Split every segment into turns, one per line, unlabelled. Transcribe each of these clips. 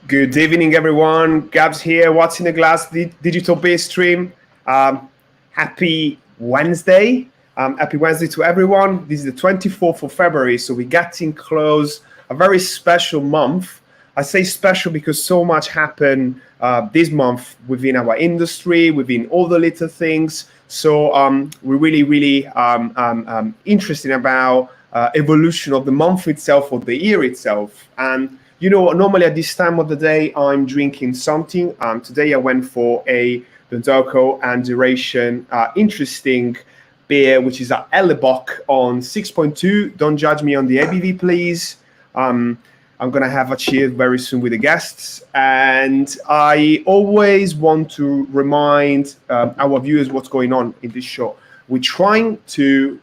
Good evening, everyone. Gabs here. What's in the glass? Digital beer stream. Happy Wednesday. Happy Wednesday to everyone. This is the 24th of February, so we're getting close. A very special month. I say special because so much happened this month within our industry, within all the little things. So we're really interested about evolution of the month itself or the year itself. And you know, normally at this time of the day, I'm drinking something. Today I went for a Dondoko and Duration interesting beer, which is a Ellebock on 6.2. Don't judge me on the ABV, please. I'm going to have a cheers very soon with the guests. And I always want to remind our viewers what's going on in this show. We're trying to,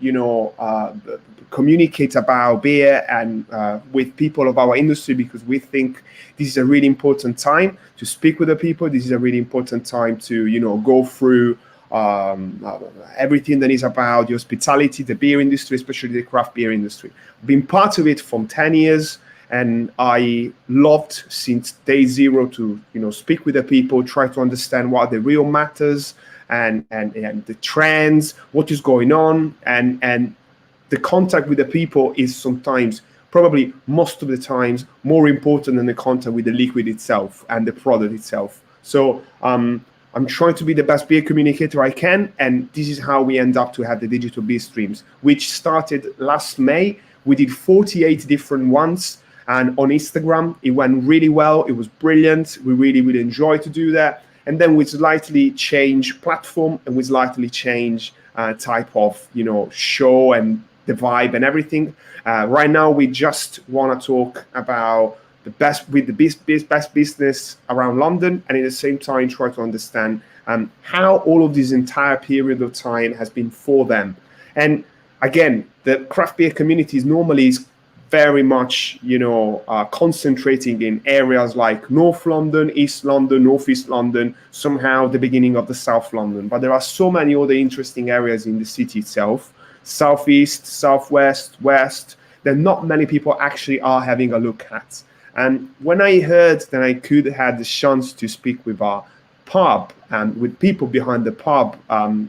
communicate about beer and with people of our industry because we think this is a really important time to speak with the people. This is a really important time to, go through everything that is about the hospitality, the beer industry, especially the craft beer industry. I've been part of it for 10 years. And I loved since day zero to, speak with the people, try to understand what the real matters and the trends, what is going on. And the contact with the people is sometimes, probably most of the times, more important than the contact with the liquid itself and the product itself. So I'm trying to be the best beer communicator I can. And this is how we end up to have the digital beer streams, which started last May. We did 48 different ones. And on Instagram, it went really well. It was brilliant. We really enjoyed to do that. And then we slightly change platform and we slightly change type of, show and the vibe and everything. Right now, we just want to talk about the best business around London, and at the same time try to understand how all of this entire period of time has been for them. And again, the craft beer community is normally very much, concentrating in areas like North London, East London, Northeast London, somehow the beginning of the South London. But there are so many other interesting areas in the city itself, Southeast, Southwest, West, that not many people actually are having a look at. And when I heard that I could have the chance to speak with our pub and with people behind the pub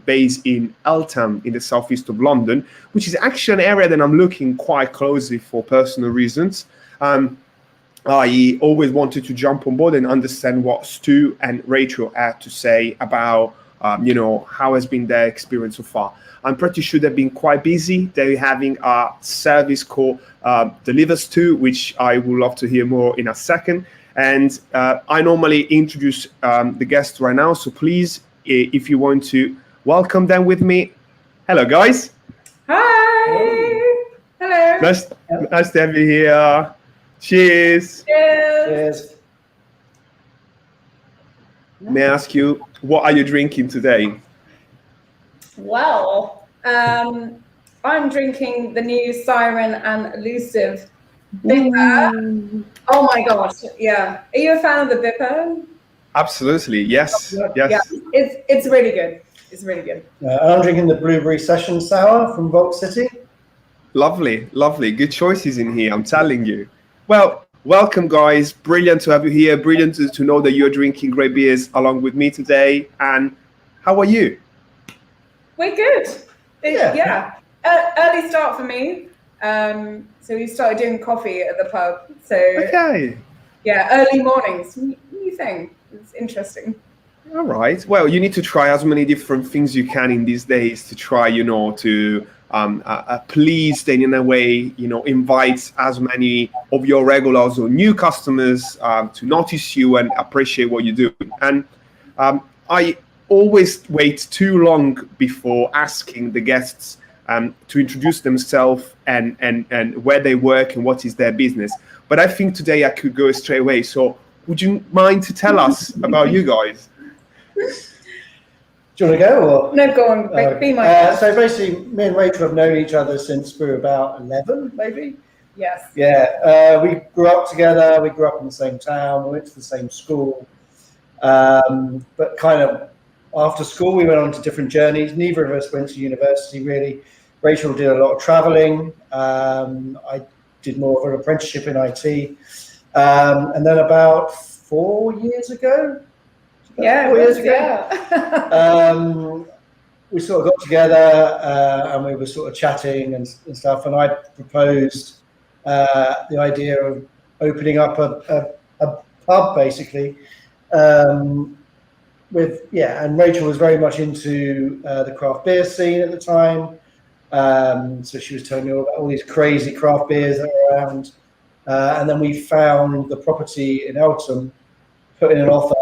based in Eltham in the southeast of London, which is actually an area that I'm looking quite closely for personal reasons. I always wanted to jump on board and understand what Stu and Rachel had to say about, how has been their experience so far. I'm pretty sure they've been quite busy. They're having a service called Deliverstu, which I would love to hear more in a second. And I normally introduce the guests right now. So please, if you want to welcome them with me. Hello, guys.
Hi. Hello.
Nice to have you here. Cheers.
Cheers.
May I ask you, what are you drinking today?
Well, I'm drinking the new Siren and Elusive Bipper. Oh my gosh, yeah. Are you a fan of the Bipper?
Absolutely, yes.
Yeah, it's really good. It's really good.
I'm drinking the Blueberry Session Sour from Vault City.
Lovely. Good choices in here, I'm telling you. Well, welcome, guys. Brilliant to have you here. Brilliant to know that you're drinking great beers along with me today. And how are you?
We're good. Yeah. Early start for me. So we started doing coffee at the pub. So
okay.
Yeah, early mornings. New thing. It's interesting.
All right. Well, you need to try as many different things you can in these days to try, to please and in a way, invite as many of your regulars or new customers to notice you and appreciate what you do. And I always wait too long before asking the guests to introduce themselves and where they work and what is their business. But I think today I could go straight away. So would you mind to tell us about you guys?
Do you want to go? Or?
No, go on. Be my guest.
So basically, me and Rachel have known each other since we were about 11, maybe?
Yes.
Yeah. We grew up together. We grew up in the same town. We went to the same school. But kind of after school, we went on to different journeys. Neither of us went to university, really. Rachel did a lot of traveling. I did more of an apprenticeship in IT. And then about 4 years ago.
Yeah,
4 years ago.
Yeah.
We sort of got together and we were sort of chatting and stuff, and I proposed the idea of opening up a pub, basically. And Rachel was very much into the craft beer scene at the time. So she was telling me all about all these crazy craft beers that are around. And then we found the property in Eltham, put in an offer,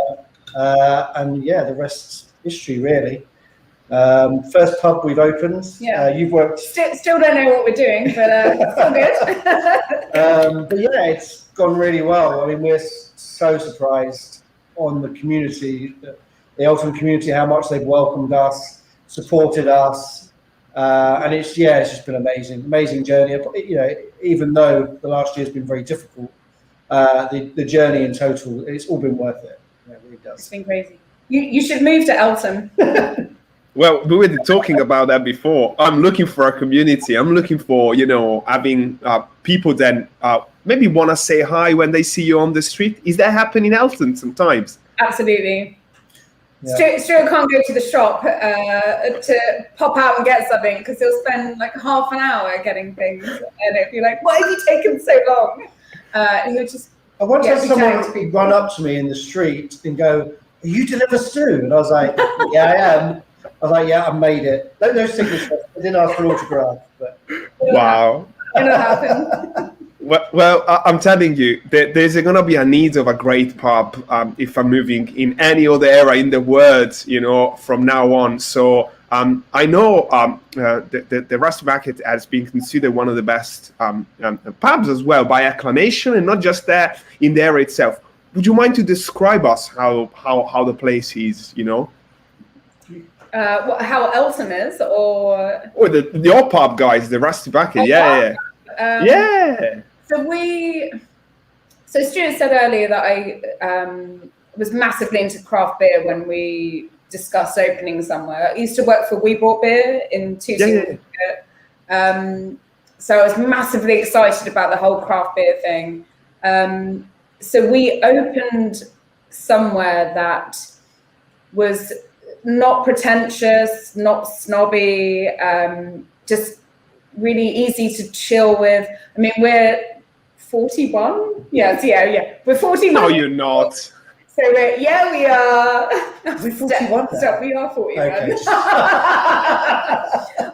and yeah, the rest's history, really. First pub we've opened.
Yeah.
You've worked.
Still don't know what we're doing, but it's all good.
But yeah, it's gone really well. I mean, we're so surprised on the community, the Eltham community, how much they've welcomed us, supported us, and it's just been amazing journey. You know, even though the last year's been very difficult, the journey in total, it's all been worth it. Yeah, it really does.
It's been crazy. You should move to Eltham.
Well, we were talking about that before. I'm looking for a community. I'm looking for, having people that maybe want to say hi when they see you on the street. Is that happening in Eltham sometimes?
Absolutely.
Yeah.
Stuart can't go to the shop to pop out and get something because he'll spend like half an hour getting things, and it'd be like, "Why have you taken so long?" And he'll just.
I once had someone run up to me in the street and go, "Are you Deliverstu?" And I was like, "Yeah, I am." I was like, "Yeah, I made it." No signature. I didn't ask for an autograph, but
Wow.
It'll happen.
Well, I'm telling you, there's going to be a need of a great pub if I'm moving in any other area in the world, from now on. So I know the Rusty Bucket has been considered one of the best pubs as well by acclamation, and not just that, in the area itself. Would you mind to describe us how the place is,
How Eltham is, or
your pub, guys, the Rusty Bucket, yeah.
So Stuart said earlier that I was massively into craft beer when we discussed opening somewhere. I used to work for We Bought Beer in Tooting. So I was massively excited about the whole craft beer thing. So we opened somewhere that was not pretentious, not snobby, just really easy to chill with. I mean, we're 41. Yes, yeah. We're 41.
No, you're not.
So we are.
We're 41.
Stop. We are 41.
Okay.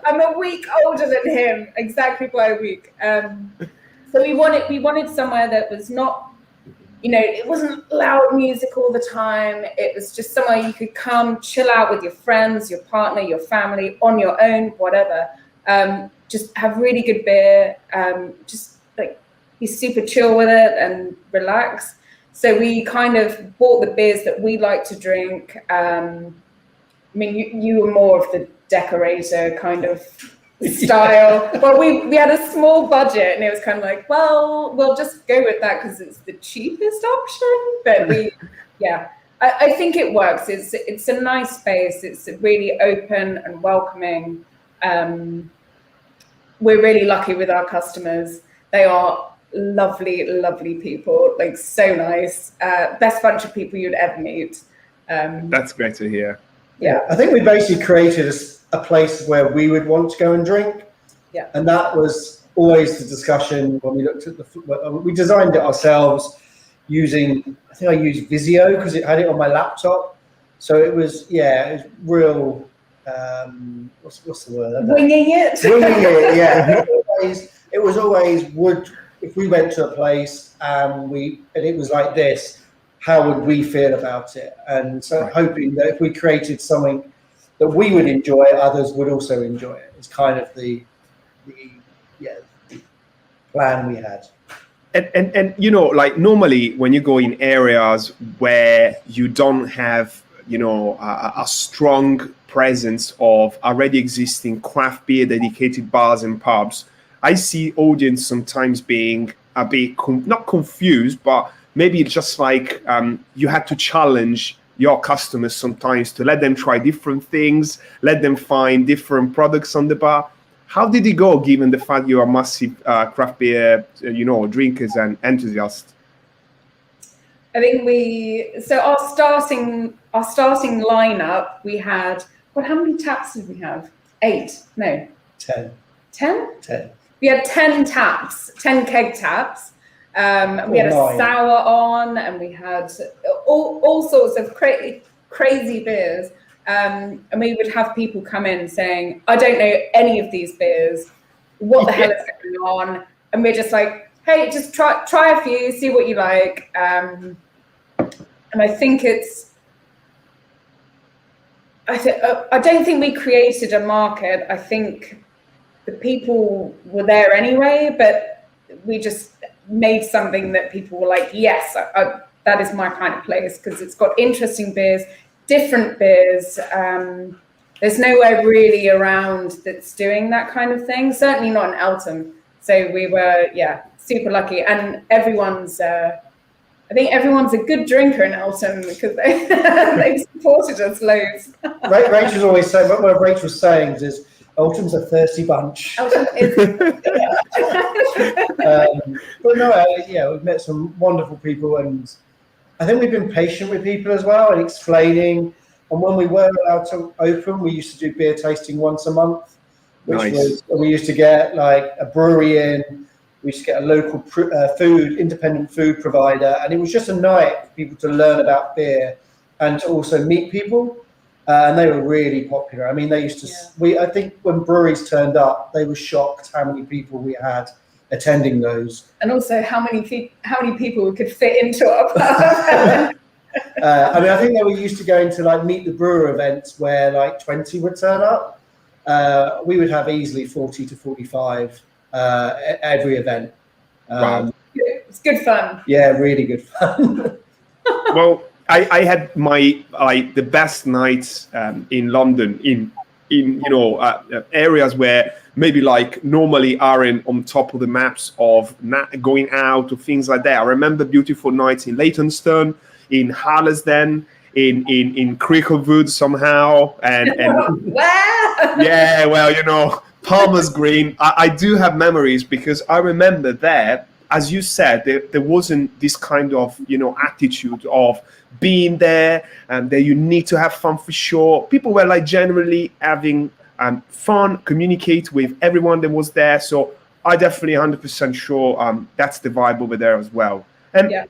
I'm a week older than him, exactly by a week. So we wanted somewhere that was not, it wasn't loud music all the time. It was just somewhere you could come, chill out with your friends, your partner, your family, on your own, whatever. Just have really good beer. Just like be super chill with it and relax. So we kind of bought the beers that we like to drink. I mean, you were more of the decorator kind of style. Well, we had a small budget, and it was kind of like, well, we'll just go with that because it's the cheapest option. But I think it works. It's a nice space. It's really open and welcoming. We're really lucky with our customers. They are lovely people, like so nice. Best bunch of people you'd ever meet.
That's great to hear.
Yeah,
I think we basically created a place where we would want to go and drink.
Yeah.
And that was always the discussion when we looked at we designed it ourselves using, I think I used Visio because it had it on my laptop. So it was real, what's the word?
Winging it.
Winging it, yeah. It was always if we went to a place and it was like this, how would we feel about it? And so hoping that if we created something that we would enjoy, others would also enjoy it. It's kind of the plan we had.
And like normally when you go in areas where you don't have, a strong presence of already existing craft beer dedicated bars and pubs, I see audience sometimes being a bit not confused, but maybe just like you had to challenge your customers sometimes to let them try different things, let them find different products on the bar. How did it go, given the fact you are massive craft beer, drinkers and enthusiasts?
I think our starting lineup, we had, how many taps did we have? 8? No.
10.
10?
10.
We had 10 taps, 10 keg taps. We had a sour on, and we had all sorts of crazy beers. And we would have people come in saying, I don't know any of these beers. What the hell is going on? And we're just like, hey, just try a few, see what you like. And I think I don't think we created a market. I think the people were there anyway, but we just made something that people were like, yes, that is my kind of place, because it's got interesting beers, different beers. There's nowhere really around that's doing that kind of thing, certainly not in Eltham. So we were, super lucky. And I think everyone's a good drinker in Eltham because they've supported us loads.
Rachel's always saying, what Rachel's saying is, Eltham's a thirsty bunch.
Eltham is.
But no, we've met some wonderful people, and I think we've been patient with people as well and explaining. And when we were allowed to open, we used to do beer tasting once a month, which was, we used to get like a brewery in. We used to get a local independent food provider, and it was just a night for people to learn about beer and to also meet people. And they were really popular. I mean, they used to. I think when breweries turned up, they were shocked how many people we had attending those,
and also how many people we could fit into our pub.
I mean, I think they were used to going to like meet the brewer events where like 20 would turn up. We would have easily 40 to 45 at every event.
Wow.
It's good fun.
Yeah, really good fun.
Well, I had the best nights in London in areas where maybe like normally aren't on top of the maps of going out or things like that. I remember beautiful nights in Leytonstone, in Harlesden, in Cricklewood somehow, and yeah, well, Palmer's Green. I do have memories because I remember there, as you said, there wasn't this kind of attitude of being there, and that you need to have fun for sure. People were like generally having fun, communicate with everyone that was there. So I definitely 100% sure that's the vibe over there as well. And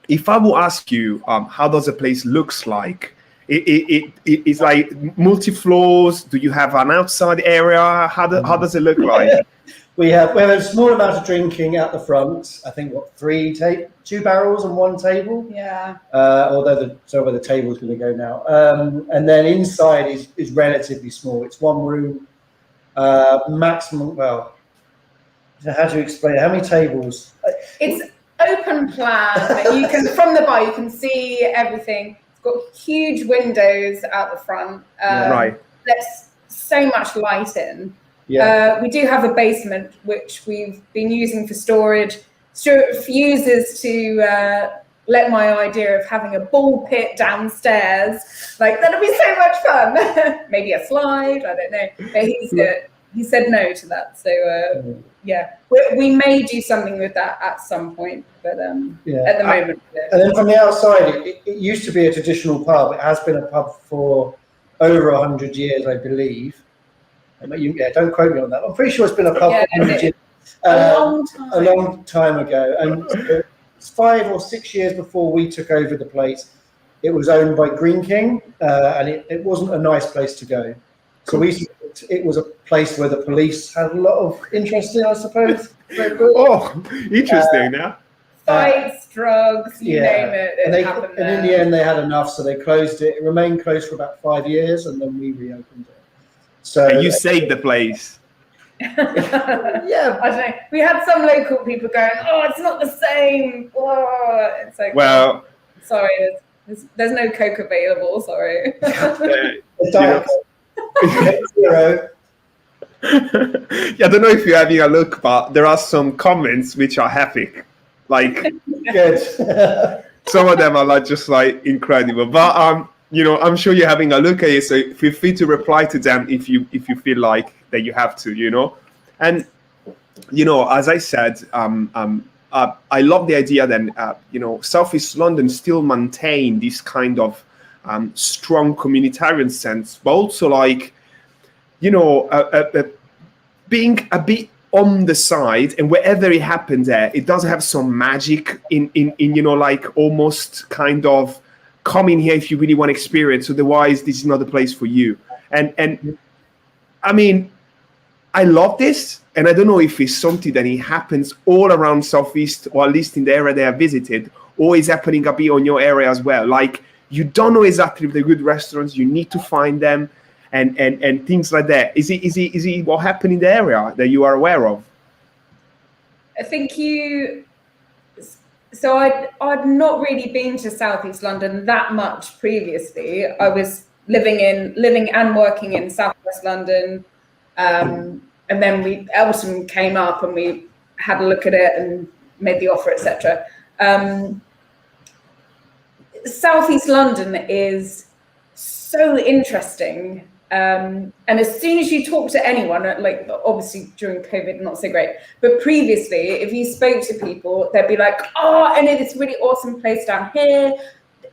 if I will ask you, how does a place looks like? It's like multi-floors. Do you have an outside area? How does it look like?
We have a small amount of drinking at the front. I think 2 barrels and 1 table.
Yeah.
Although where the table's going to go now. And then inside is relatively small. It's 1 room, maximum. Well, how to explain it? How many tables?
It's open plan. You can from the bar you can see everything. It's got huge windows out the front.
Right.
There's so much light in.
Yeah.
We do have a basement which we've been using for storage. Stuart refuses to let my idea of having a ball pit downstairs, like that'll be so much fun. Maybe a slide, I don't know. But he said no to that. So we may do something with that at some point, but at the moment.
And then from the outside, it used to be a traditional pub. It has been a pub for over 100 years, I believe. Don't quote me on that. I'm pretty sure it's been a pub for 100 years. A long time ago. And 5 or 6 years before we took over the place, it was owned by Green King, and it wasn't a nice place to go. So it was a place where the police had a lot of interest in, I suppose.
Oh, interesting now.
Fights, drugs, you name it.
And in the end, they had enough, so they closed it. It remained closed for about 5 years, and then we reopened it. So
and you saved the place.
I don't know. We had some local people going, "Oh, it's not the same." Oh, it's like,
well,
sorry, there's no Coke available. Sorry.
Zero.
I don't know if you're having a look, but there are some comments which are epic. Like,
good.
Some of them are like just like incredible. But I'm sure you're having a look at it, so feel free to reply to them if you feel like that you have to, And as I said, I love the idea that Southeast London still maintain this kind of strong communitarian sense, but also like being a bit on the side, and wherever it happens there, it does have some magic in like almost kind of come in here if you really want experience. Otherwise, this is not the place for you. And I mean, I love this, and I don't know if it's something that it happens all around Southeast, or at least in the area they have visited, or is happening a bit on your area as well. Like, you don't know exactly the good restaurants, you need to find them, and things like that. Is it what happened in the area that you are aware of?
I think so I'd not really been to Southeast London that much previously. I was living and working in Southwest London. And then Eltham came up and we had a look at it and made the offer, etc. Southeast London is so interesting. And as soon as you talk to anyone, like obviously during COVID, not so great, but previously, if you spoke to people, they'd be like, oh, I know this really awesome place down here.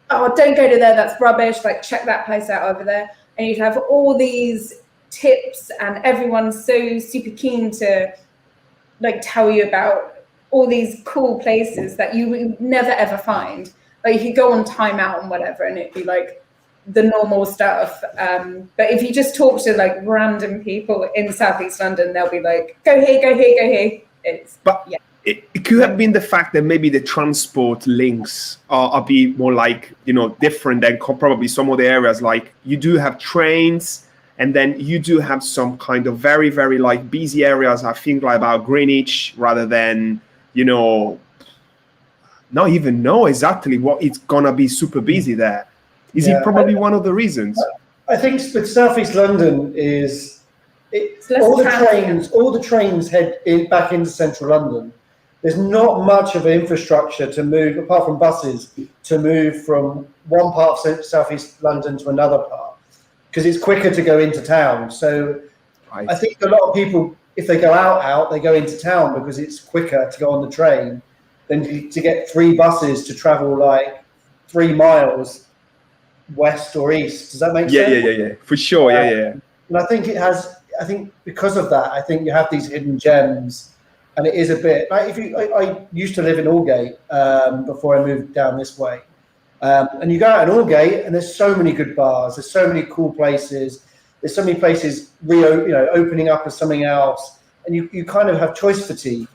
Oh, don't go to there, that's rubbish. Like, check that place out over there. And you'd have all these tips, and everyone's so super keen to like tell you about all these cool places that you would never ever find. Like, you could go on Time Out and whatever, and it'd be like the normal stuff. But if you just talk to like random people in Southeast London, they'll be like, go here, go here, go here. It
could have been the fact that maybe the transport links are a bit more like, different than probably some of the areas. Like, you do have trains, and then you do have some kind of very, very like busy areas. I think like about Greenwich, rather than, not even know exactly what it's gonna be super busy there. Is it probably one of the reasons?
I think with Southeast London all the trains head back into central London. There's not much of an infrastructure to move, apart from buses, to move from one part of Southeast London to another part, because it's quicker to go into town. So I think a lot of people, if they go out, they go into town because it's quicker to go on the train than to get 3 buses to travel like 3 miles west or east. Does that make sense?
Yeah, for sure. Yeah.
And I think I think because of that, I think you have these hidden gems, and it is a bit like I used to live in Aldgate before I moved down this way, and you go out in Aldgate, and there's so many good bars, there's so many cool places, there's so many places opening up as something else, and you kind of have choice fatigue.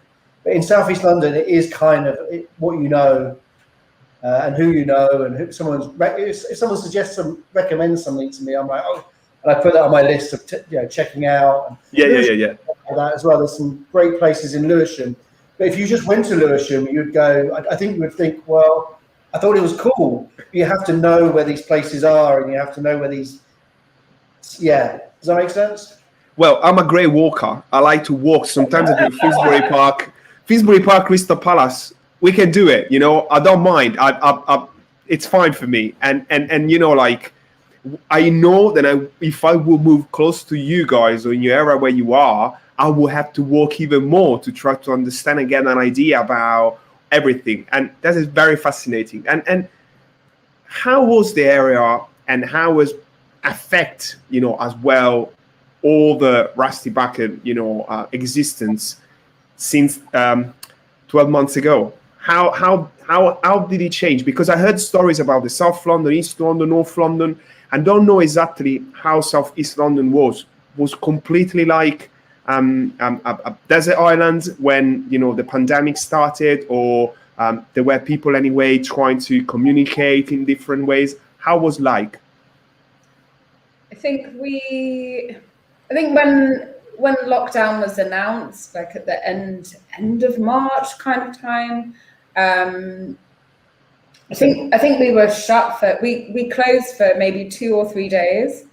But in Southeast London, it is kind of what you know. And who you know, and if someone recommends something to me, I'm like, oh, and I put that on my list of checking out. And
yeah.
That as well. There's some great places in Lewisham, but if you just went to Lewisham, you'd go. I think you would think, well, I thought it was cool. You have to know where these places are, and you have to know where these. Yeah, does that make sense?
Well, I'm a great walker. I like to walk. Sometimes I do Finsbury Park, Crystal Palace. We can do it, I don't mind. It's fine for me. And like, I know that if I will move close to you guys or in your area where you are, I will have to walk even more to try to understand and get an idea about everything. And that is very fascinating. And how was the area, and how was affect, as well, all the Rusty Bucket, existence since 12 months ago? How did it change? Because I heard stories about the South London, East London, North London, and don't know exactly how South East London was completely like a desert island when the pandemic started, or there were people anyway trying to communicate in different ways. How was like?
I think when lockdown was announced, like at the end of March kind of time, I think we were shut for we closed for maybe 2 or 3 days,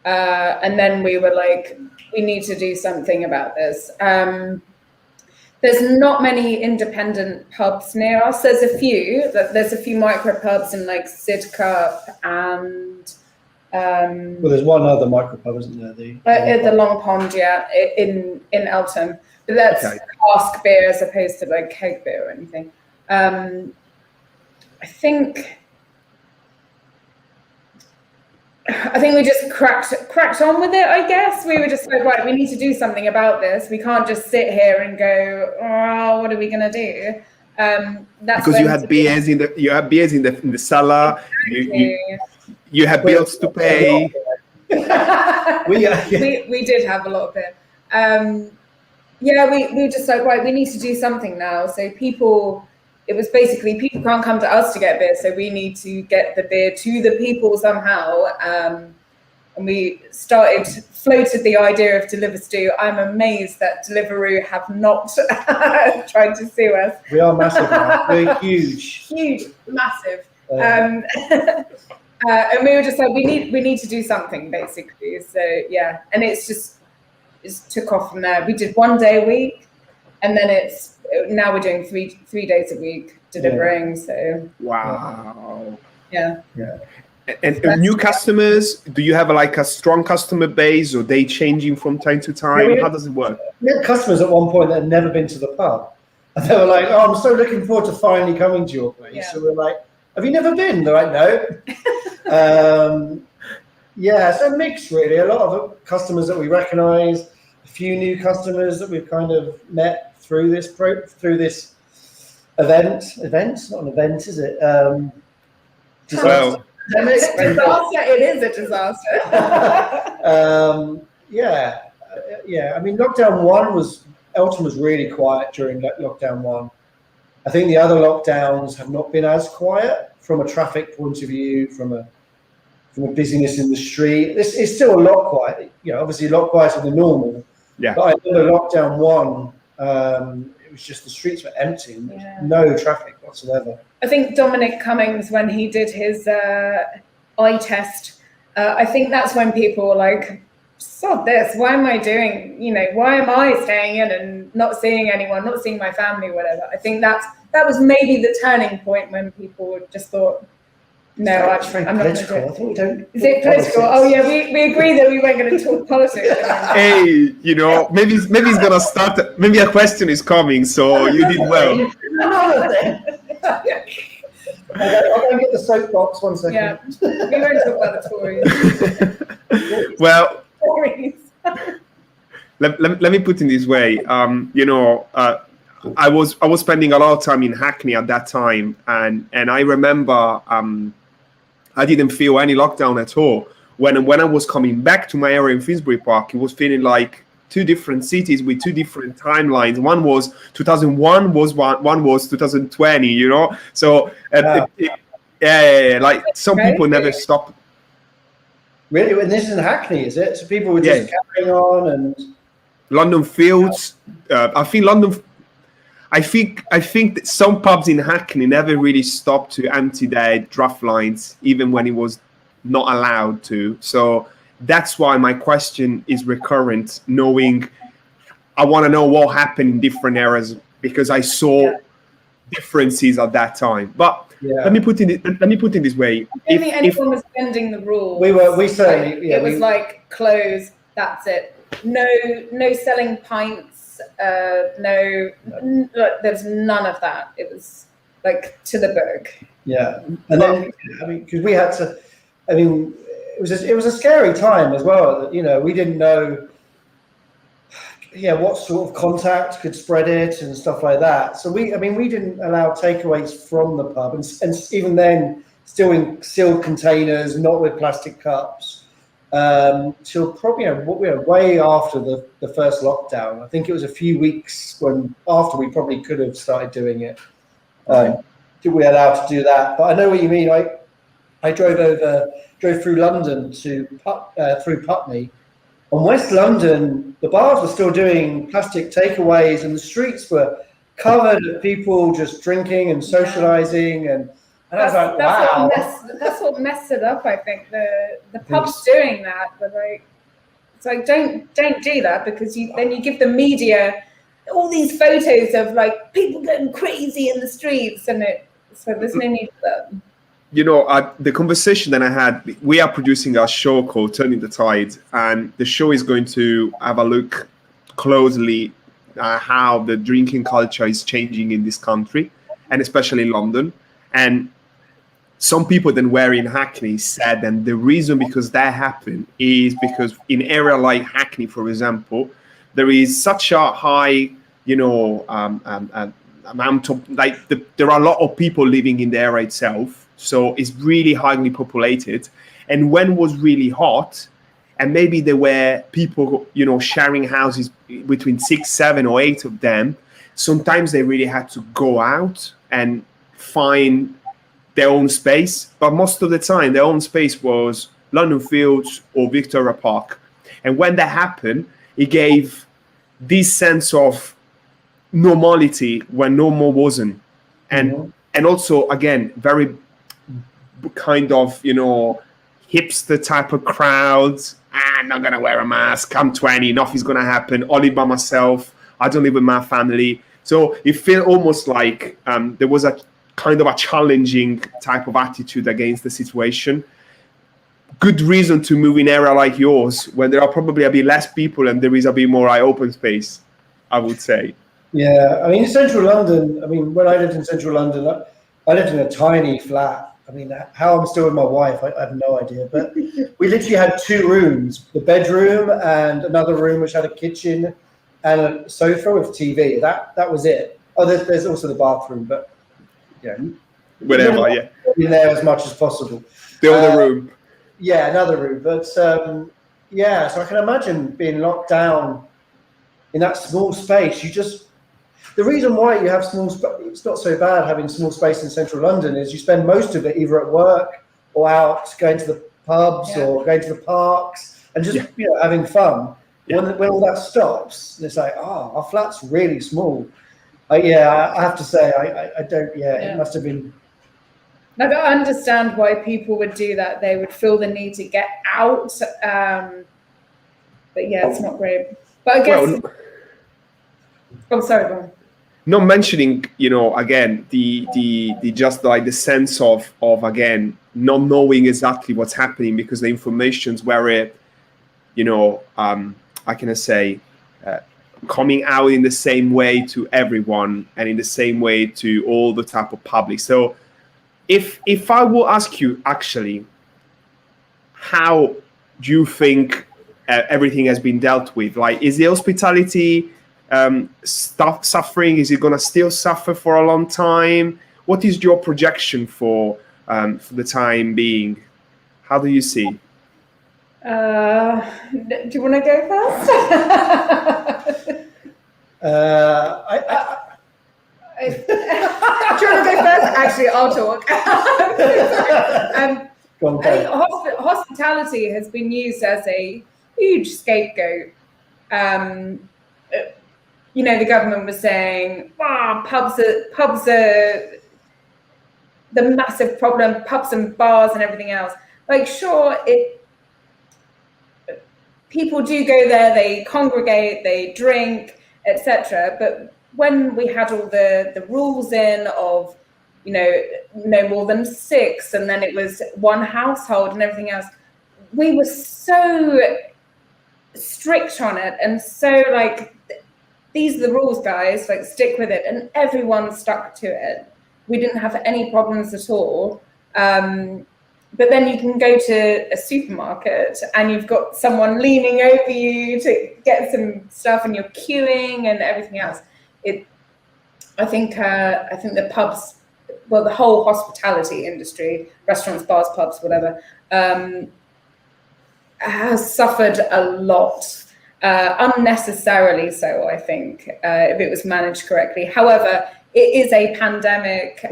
and then we were like, we need to do something about this. There's not many independent pubs near us. There's a few micro pubs in like Sidcup and
well, there's one other micro pub, isn't there? The
Long Pond, in Eltham. But that's
Okay.
cask beer as opposed to like keg beer or anything. I think we just cracked on with it, I guess. We were just like, right, we need to do something about this. We can't just sit here and go, oh, what are we gonna do? That's
because you had beers in the cellar.
Exactly.
You had bills to pay.
we did have a lot of beer. Yeah, we were just like, right, we need to do something now. So it was basically people can't come to us to get beer, so we need to get the beer to the people somehow. And we floated the idea of Deliverstu. I'm amazed that Deliveroo have not tried to sue us.
We are massive now. We're huge.
Huge, massive. And we were just like, we need to do something, basically. So yeah, and it took off from there. We did 1 day a week, and then now we're doing three days a week delivering. Yeah. So
wow.
Yeah.
And new customers, do you have like a strong customer base, or they changing from time to time?
Yeah,
how does it work?
We had customers at one point that had never been to the pub, and they were like, "Oh, I'm so looking forward to finally coming to your place." Yeah. So we're like, "Have you never been?" They're like, "No." Yeah, so mixed really. A lot of customers that we recognise, a few new customers that we've kind of met through this event. Event, not an event, is it? Disaster.
Well,
disaster. It is a disaster.
Yeah. I mean, Eltham was really quiet during lockdown 1. I think the other lockdowns have not been as quiet from a traffic point of view, from a busyness in the street. This is still a lot quiet. Obviously a lot quieter than normal.
Yeah.
But I think lockdown 1, it was just the streets were empty, and no traffic whatsoever.
I think Dominic Cummings, when he did his eye test, I think that's when people were like, sod this, why am I staying in and not seeing anyone, not seeing my family, whatever. I think that was maybe the turning point when people just thought, no, I'm not going to do it.
I think we don't.
Is it political? Oh yeah, we agree that we weren't going to talk politics.
Hey, maybe he's gonna start. Maybe a question is coming, so you did well.
I'll go and get the soapbox 1 second.
Yeah, we won't talk about the Tories.
Well,
Tories.
let me put it this way. I was spending a lot of time in Hackney at that time, and I remember I didn't feel any lockdown at all. When I was coming back to my area in Finsbury Park, it was feeling like 2 different cities with 2 different timelines. One was 2001, one was 2020. So like some people never stopped.
Really, and this is in Hackney, is it? So people were just carrying on, and
London Fields. I think that some pubs in Hackney never really stopped to empty their draft lines, even when it was not allowed to. So that's why my question is recurrent, knowing I want to know what happened in different areas, because I saw differences at that time. But let me put it this way.
I don't think anyone was bending the rules.
We certainly,
it was like close, that's it. No selling pints. There's none of that. It was like to the book.
Yeah, and then because we had to, it was a scary time as well. We didn't know, what sort of contact could spread it and stuff like that. So we didn't allow takeaways from the pub, and even then, still in sealed containers, not with plastic cups. Till probably way after the first lockdown. I think it was a few weeks after we probably could have started doing it. We were allowed to do that, but I know what you mean. I drove through London through Putney. On West London, the bars were still doing plastic takeaways, and the streets were covered with people just drinking and socialising, and I was like, wow.
That's what messed it up, I think. The pubs doing that, but it's like don't do that, because then you give the media all these photos of like people going crazy in the streets, and so there's no need for that.
The conversation that I had, we are producing a show called Turning the Tide, and the show is going to have a look closely how the drinking culture is changing in this country, and especially London. And some people then were in Hackney said, and the reason because that happened is because in area like Hackney, for example, there is such a high, amount of there are a lot of people living in the area itself, so it's really highly populated. And when it was really hot, and maybe there were people, sharing houses between 6, 7, or 8 of them, sometimes they really had to go out and find their own space. But most of the time, their own space was London Fields or Victoria Park. And when that happened, it gave this sense of normality when normal wasn't. And also, again, very kind of, hipster type of crowds. I'm not going to wear a mask. I'm 20. Nothing's going to happen. I live by myself. I don't live with my family. So it felt almost like there was a kind of a challenging type of attitude against the situation. Good reason to move in an area like yours, when there are probably a bit less people and there is a bit more open space, I would say.
Yeah, I mean, in central London, when I lived in central London, I lived in a tiny flat. How I'm still with my wife, I have no idea. But we literally had 2 rooms, the bedroom and another room which had a kitchen and a sofa with TV. That was it. Oh, there's also the bathroom, but
whatever,
in there as much as possible.
The other room.
Yeah, another room. But so I can imagine being locked down in that small space. The reason why you have it's not so bad having small space in central London is you spend most of it either at work or out going to the pubs or going to the parks and just having fun. Yeah. When all that stops, it's like, our flat's really small. I have to say, I don't. It must have been.
Like, I understand why people would do that. They would feel the need to get out. But it's not great. But I guess. Sorry, Bob.
Not mentioning, again, the just like the sense of again not knowing exactly what's happening because the information's very, how can I say, coming out in the same way to everyone and in the same way to all the type of public. So if I will ask you actually, how do you think everything has been dealt with? Like, is the hospitality suffering? Is it going to still suffer for a long time? What is your projection for the time being? How do you see?
Do you want to go first? Do you want to go first? Actually, I'll talk. Hospitality has been used as a huge scapegoat. The government was saying, pubs are the massive problem, pubs and bars and everything else. Like, sure, people do go there, they congregate, they drink, etc. But when we had all the rules in of, no more than 6, and then it was one household and everything else, we were so strict on it and so like, these are the rules, guys, like, stick with it. And everyone stuck to it. We didn't have any problems at all. But then you can go to a supermarket and you've got someone leaning over you to get some stuff and you're queuing and everything else. I think the pubs, well, the whole hospitality industry, restaurants, bars, pubs, whatever, has suffered a lot. Unnecessarily so, I think, if it was managed correctly. However, it is a pandemic,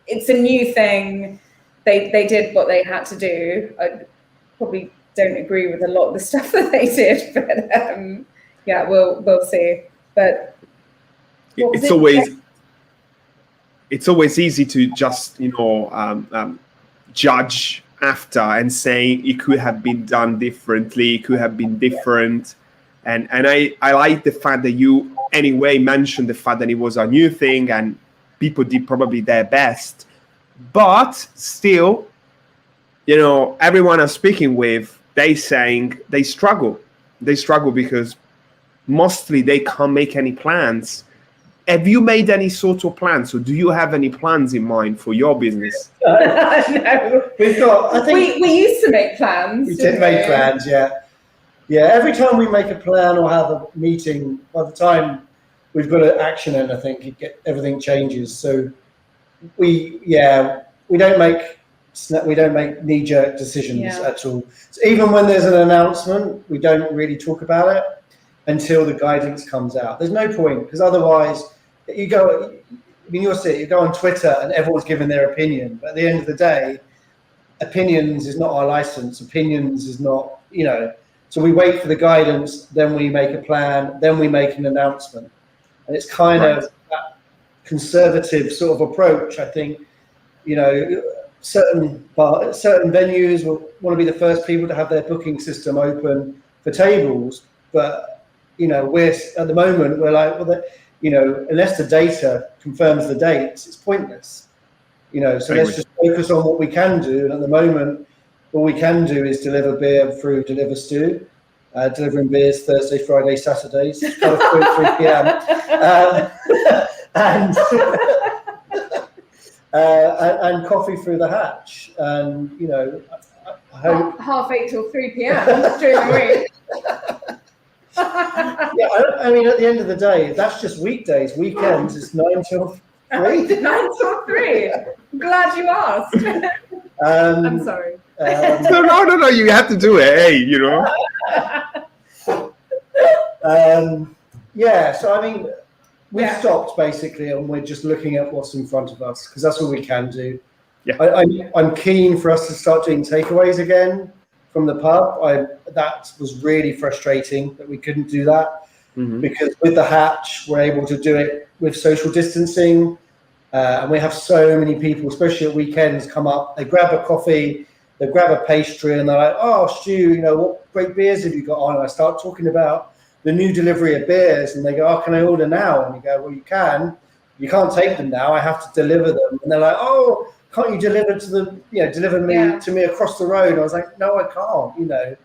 it's a new thing. They did what they had to do. I probably don't agree with a lot of the stuff that they did, but we'll see. But
it's always easy to just judge after and saying it could have been done differently, it could have been different. And I like the fact that you anyway mentioned the fact that it was a new thing and people did probably their best. But still, everyone I'm speaking with, they saying they struggle. They struggle because mostly they can't make any plans. Have you made any sort of plans? Or do you have any plans in mind for your business?
No.
We've got, I think
We used to make plans.
we did make plans, yeah. Yeah, every time we make a plan or have a meeting, by the time we've got an action and I think everything changes. So we don't make knee-jerk decisions at all. So even when there's an announcement, we don't really talk about it until the guidance comes out. There's no point, because otherwise you go on Twitter and everyone's giving their opinion, but at the end of the day, opinions is not our license. Opinions is not, so we wait for the guidance, then we make a plan, then we make an announcement. And it's kind of that conservative sort of approach. I think, certain venues will want to be the first people to have their booking system open for tables, but we're at the moment we're like, unless the data confirms the dates, it's pointless. So let's just focus on what we can do. And at the moment, all we can do is deliver beer through Deliverstu, delivering beers Thursday, Friday, Saturdays, 3 p.m. And coffee through the hatch. And I hope
8:30 till 3 p.m. during the week.
I mean, at the end of the day, that's just weekdays. Weekends is 9 till 3. 9
till 3. I'm glad you asked. I'm sorry.
No. You have to do it. Hey,
So I mean, we've stopped basically, and we're just looking at what's in front of us because that's what we can do.
Yeah.
I'm keen for us to start doing takeaways again from the pub. That was really frustrating that we couldn't do that because with the hatch, we're able to do it with social distancing. And we have so many people, especially at weekends, come up, they grab a coffee, they grab a pastry, and they're like, "Oh, Stu, what great beers have you got on?" And I start talking about the new delivery of beers, and they go, "Oh, can I order now?" And you go, "Well, you can. You can't take them now. I have to deliver them." And they're like, "Oh, can't you deliver to me across the road?" And I was like, "No, I can't."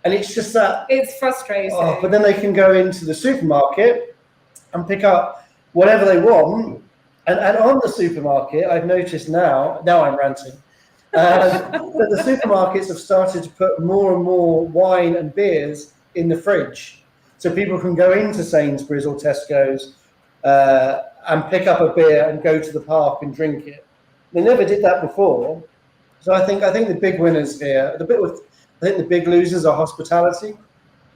And it's just that
it's frustrating.
But then they can go into the supermarket and pick up whatever they want. And on the supermarket, I've noticed now I'm ranting, that the supermarkets have started to put more and more wine and beers in the fridge. So people can go into Sainsbury's or Tesco's and pick up a beer and go to the park and drink it. They never did that before. So I think the big winners here, I think the big losers are hospitality.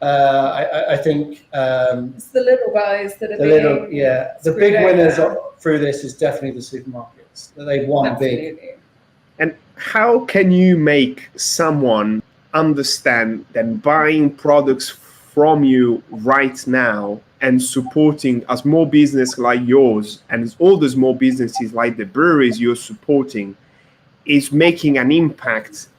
I think
it's the little guys that are
the big winners through this is definitely the supermarkets that they've won big.
And how can you make someone understand that buying products from you right now and supporting a small business like yours and all the small businesses like the breweries you're supporting is making an impact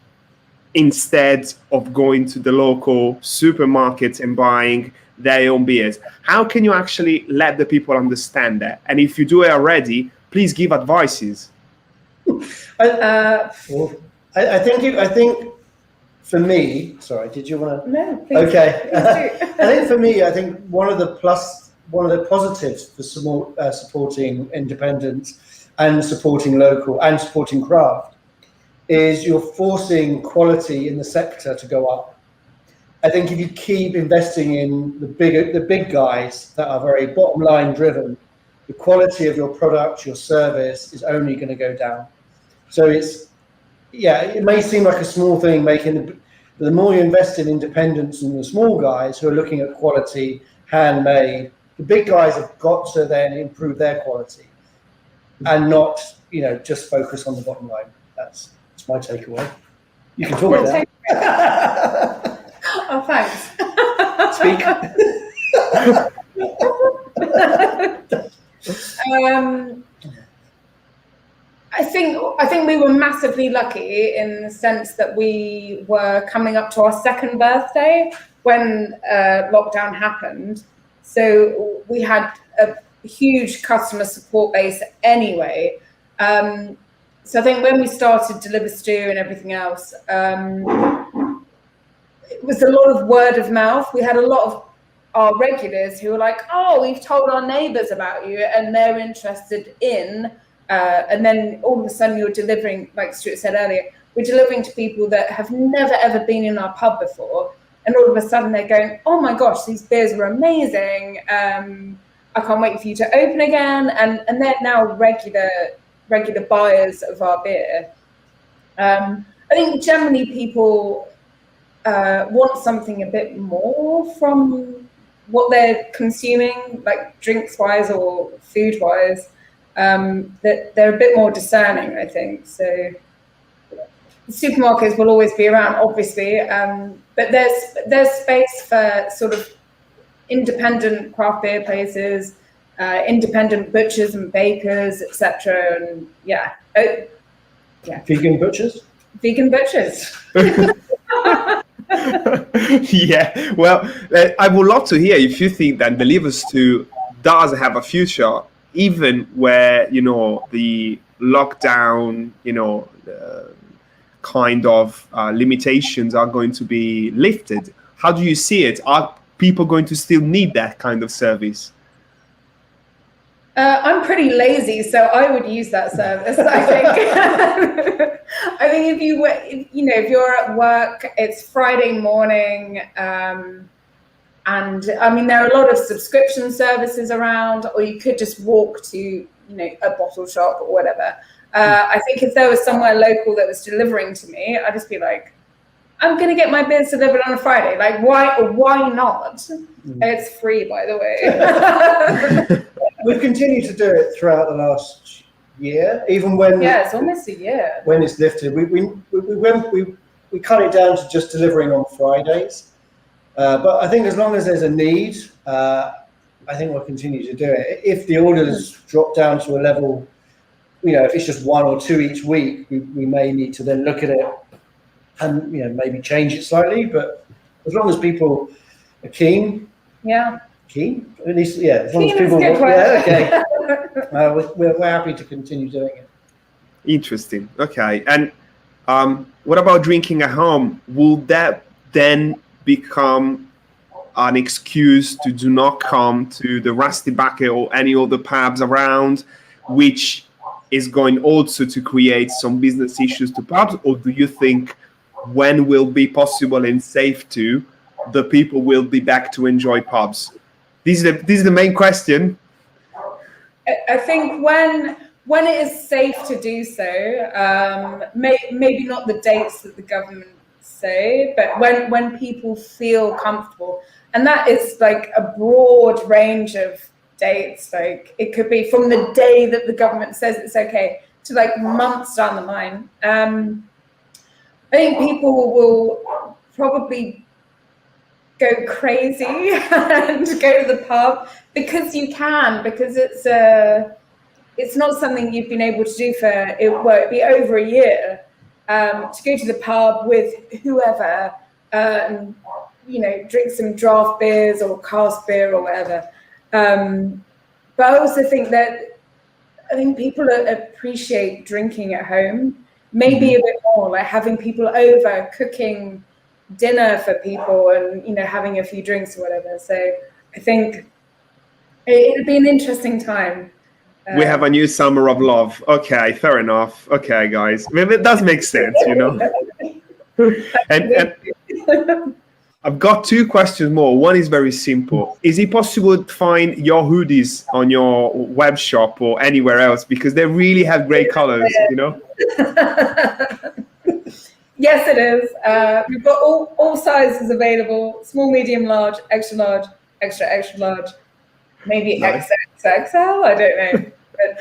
instead of going to the local supermarket and buying their own beers? How can you actually let the people understand that? And if you do it already, please give advices.
I think for me, sorry, did you want to?
No, please.
Okay. Please I think for me, one of the positives for supporting independents and supporting local and supporting craft is you're forcing quality in the sector to go up. I think if you keep investing in the big guys that are very bottom line driven, the quality of your product, your service is only going to go down. So it may seem like a small thing, but the more you invest in independents and the small guys who are looking at quality, handmade, the big guys have got to then improve their quality and not, just focus on the bottom line. That's my takeaway. You can talk about that.
Oh, thanks.
Speak.
I think we were massively lucky in the sense that we were coming up to our second birthday when lockdown happened. So we had a huge customer support base anyway. So I think when we started Deliverstu and everything else, it was a lot of word of mouth. We had a lot of our regulars who were like, oh, we've told our neighbours about you and they're interested in, and then all of a sudden you're delivering, like Stuart said earlier, we're delivering to people that have never ever been in our pub before, and all of a sudden they're going, oh my gosh, these beers were amazing, I can't wait for you to open again, and they're now regular buyers of our beer. I think generally people want something a bit more from what they're consuming, like drinks-wise or food-wise, that they're a bit more discerning, I think. So the supermarkets will always be around, obviously, but there's space for sort of independent craft beer places, independent butchers and bakers, etc. And yeah.
Vegan butchers?
Vegan butchers.
Yeah, well, I would love to hear if you think that Deliverstu does have a future, even where, you know, the lockdown, you know, kind of limitations are going to be lifted. How do you see it? Are people going to still need that kind of service?
I'm pretty lazy, so I would use that service, I think. I think if you're at work, it's Friday morning, and I mean, there are a lot of subscription services around, or you could just walk to, you know, a bottle shop or whatever. I think if there was somewhere local that was delivering to me, I'd just be like, I'm going to get my beers delivered on a Friday. Like, why not? It's free, by the way.
We've continued to do it throughout the last year, even when
it's almost a year.
When it's lifted, we cut it down to just delivering on Fridays. But I think as long as there's a need, I think we'll continue to do it. If the orders drop down to a level, you know, if it's just one or two each week, we may need to then look at it and, you know, maybe change it slightly. But as long as people are keen. Keen? At least, yeah. As long as people, okay. We're happy to continue doing it.
Interesting. Okay. And what about drinking at home? Will that then become an excuse to do not come to the Rusty Bucket or any other pubs around, which is going also to create some business issues to pubs? Or do you think when will be possible and safe to, the people will be back to enjoy pubs? This is the main question.
I think when it is safe to do so, maybe not the dates that the government say, but when people feel comfortable, and that is like a broad range of dates. Like it could be from the day that the government says it's okay to like months down the line. I think people will probably go crazy and go to the pub because it's not something you've been able to do for it'd be over a year, to go to the pub with whoever, you know, drink some draft beers or cask beer or whatever. But I also think people appreciate drinking at home maybe a bit more, like having people over, cooking dinner for people, and, you know, having a few drinks or whatever. So I think it'll be an interesting time.
We have a new summer of love. Okay, fair enough. Okay, guys, maybe it does make sense, you know. and I've got two questions more. One is very simple. Is it possible to find your hoodies on your web shop or anywhere else? Because they really have great colors, you know?
Yes, it is. We've got all sizes available: small, medium, large, extra large, extra large, maybe
nice.
XXL. I don't know, but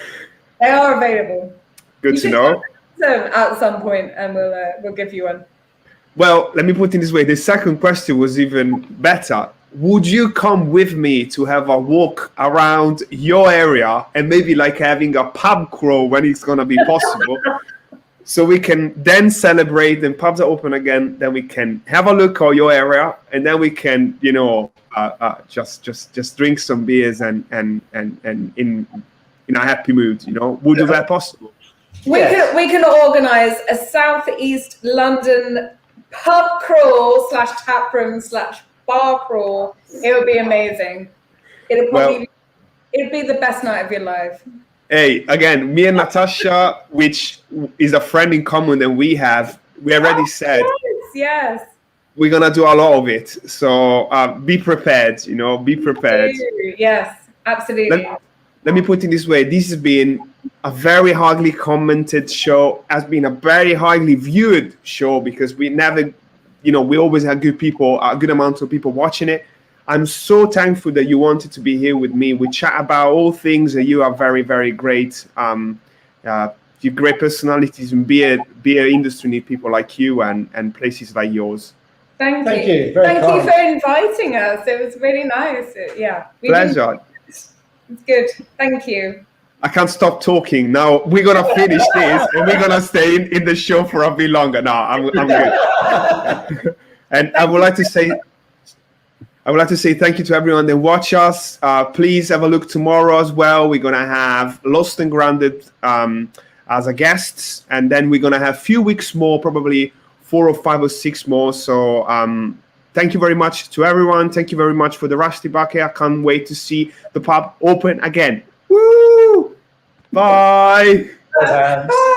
they are available.
Good to know.
At some point, and we'll give you one.
Well, let me put it this way. The second question was even better. Would you come with me to have a walk around your area and maybe like having a pub crawl when it's going to be possible? So we can then celebrate, and pubs are open again. Then we can have a look at your area, and then we can, you know, just drink some beers and in a happy mood. You know, would that possible?
We can organise a southeast London pub crawl / tap room / bar crawl. It would be amazing. It'd be the best night of your life.
Hey, again, me and Natasha, which is a friend in common that we have, we already said
yes.
We're gonna do a lot of it. So be prepared, be prepared.
Yes, absolutely.
Let me put it this way. This has been a very highly commented show, has been a very highly viewed show because we never, we always had good people, a good amount of people watching it. I'm so thankful that you wanted to be here with me. We chat about all things, and you are very, very great. You're great personalities, and beer industry need people like you and places like yours.
Thank you.
Thank
you for inviting us. It was really nice.
Pleasure.
It's good. Thank you.
I can't stop talking. Now we're gonna finish this, and we're gonna stay in the show for a bit longer. No, I'm good. And I would like to say thank you to everyone that watch us. Please have a look tomorrow as well. We're gonna have Lost and Grounded as a guests, and then we're gonna have a few weeks more, probably 4 or 5 or 6 more. So thank you very much to everyone. Thank you very much for the Rusty Bucket. I can't wait to see the pub open again. Woo! Bye.
Bye.